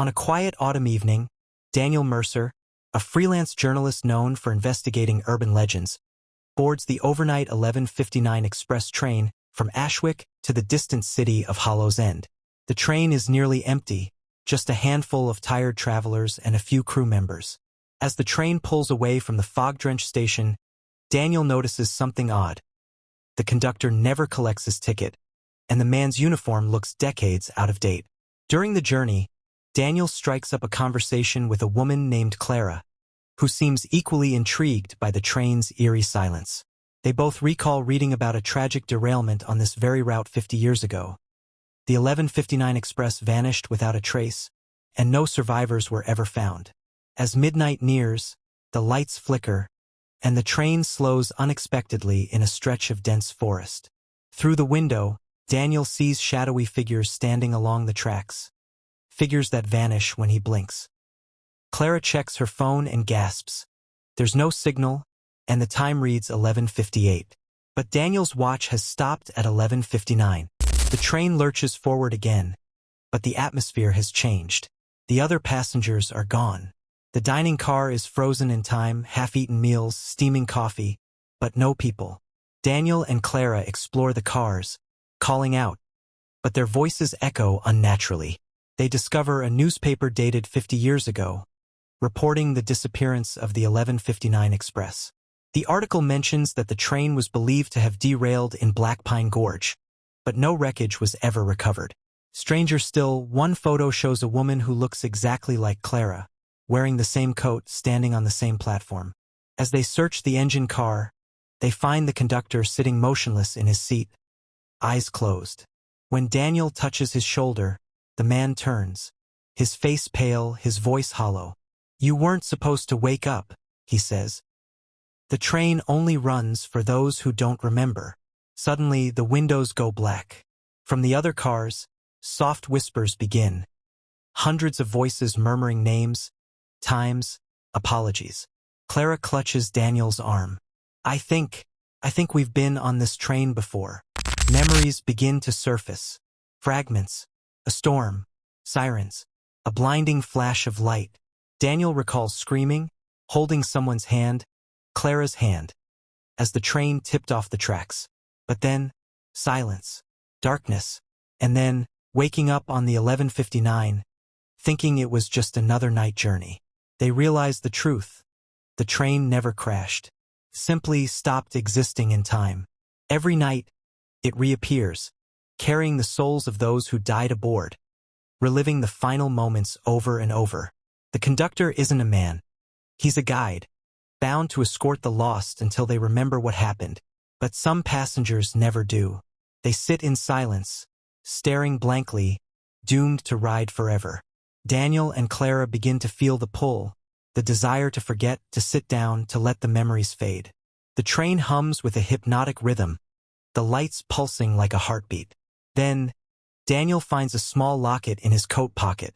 On a quiet autumn evening, Daniel Mercer, a freelance journalist known for investigating urban legends, boards the overnight 11:59 express train from Ashwick to the distant city of Hollow's End. The train is nearly empty, just a handful of tired travelers and a few crew members. As the train pulls away from the fog-drenched station, Daniel notices something odd. The conductor never collects his ticket, and the man's uniform looks decades out of date. During the journey, Daniel strikes up a conversation with a woman named Clara, who seems equally intrigued by the train's eerie silence. They both recall reading about a tragic derailment on this very route 50 years ago. The 11:59 express vanished without a trace, and no survivors were ever found. As midnight nears, the lights flicker, and the train slows unexpectedly in a stretch of dense forest. Through the window, Daniel sees shadowy figures standing along the tracks, figures that vanish when he blinks. Clara checks her phone and gasps. There's no signal, and the time reads 11:58. But Daniel's watch has stopped at 11:59. The train lurches forward again, but the atmosphere has changed. The other passengers are gone. The dining car is frozen in time, half-eaten meals, steaming coffee, but no people. Daniel and Clara explore the cars, calling out, but their voices echo unnaturally. They discover a newspaper dated 50 years ago, reporting the disappearance of the 11:59 express. The article mentions that the train was believed to have derailed in Black Pine Gorge, but no wreckage was ever recovered. Stranger still, one photo shows a woman who looks exactly like Clara, wearing the same coat, standing on the same platform. As they search the engine car, they find the conductor sitting motionless in his seat, eyes closed. When Daniel touches his shoulder, the man turns, his face pale, his voice hollow. "You weren't supposed to wake up," he says. "The train only runs for those who don't remember." Suddenly, the windows go black. From the other cars, soft whispers begin. Hundreds of voices murmuring names, times, apologies. Clara clutches Daniel's arm. I think we've been on this train before." Memories begin to surface. Fragments, a storm, sirens, a blinding flash of light. Daniel recalls screaming, holding someone's hand, Clara's hand, as the train tipped off the tracks. But then, silence, darkness, and then, waking up on the 11:59, thinking it was just another night journey. They realized the truth. The train never crashed, simply stopped existing in time. Every night, it reappears, carrying the souls of those who died aboard, reliving the final moments over and over. The conductor isn't a man. He's a guide, bound to escort the lost until they remember what happened. But some passengers never do. They sit in silence, staring blankly, doomed to ride forever. Daniel and Clara begin to feel the pull, the desire to forget, to sit down, to let the memories fade. The train hums with a hypnotic rhythm, the lights pulsing like a heartbeat. Then, Daniel finds a small locket in his coat pocket,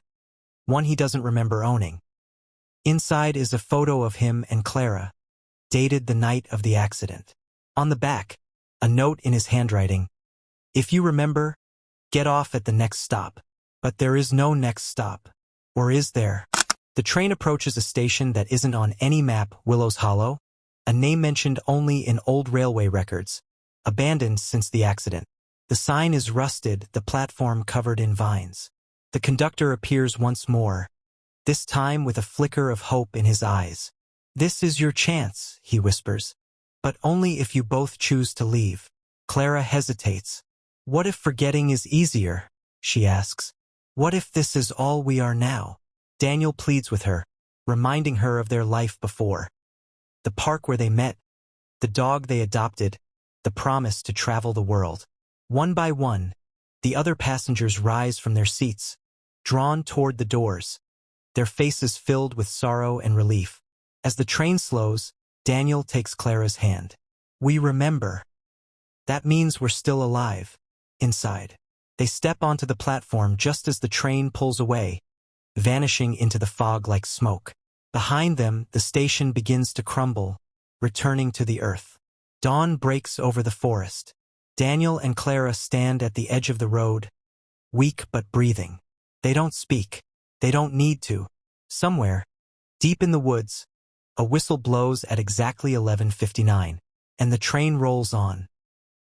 one he doesn't remember owning. Inside is a photo of him and Clara, dated the night of the accident. On the back, a note in his handwriting. "If you remember, get off at the next stop." But there is no next stop. Or is there? The train approaches a station that isn't on any map, Willows Hollow, a name mentioned only in old railway records, abandoned since the accident. The sign is rusted, the platform covered in vines. The conductor appears once more, this time with a flicker of hope in his eyes. "This is your chance," he whispers. "But only if you both choose to leave." Clara hesitates. "What if forgetting is easier?" she asks. "What if this is all we are now?" Daniel pleads with her, reminding her of their life before. The park where they met, the dog they adopted, the promise to travel the world. One by one, the other passengers rise from their seats, drawn toward the doors, their faces filled with sorrow and relief. As the train slows, Daniel takes Clara's hand. "We remember. That means we're still alive." Inside, they step onto the platform just as the train pulls away, vanishing into the fog like smoke. Behind them, the station begins to crumble, returning to the earth. Dawn breaks over the forest. Daniel and Clara stand at the edge of the road, weak but breathing. They don't speak. They don't need to. Somewhere, deep in the woods, a whistle blows at exactly 11:59, and the train rolls on.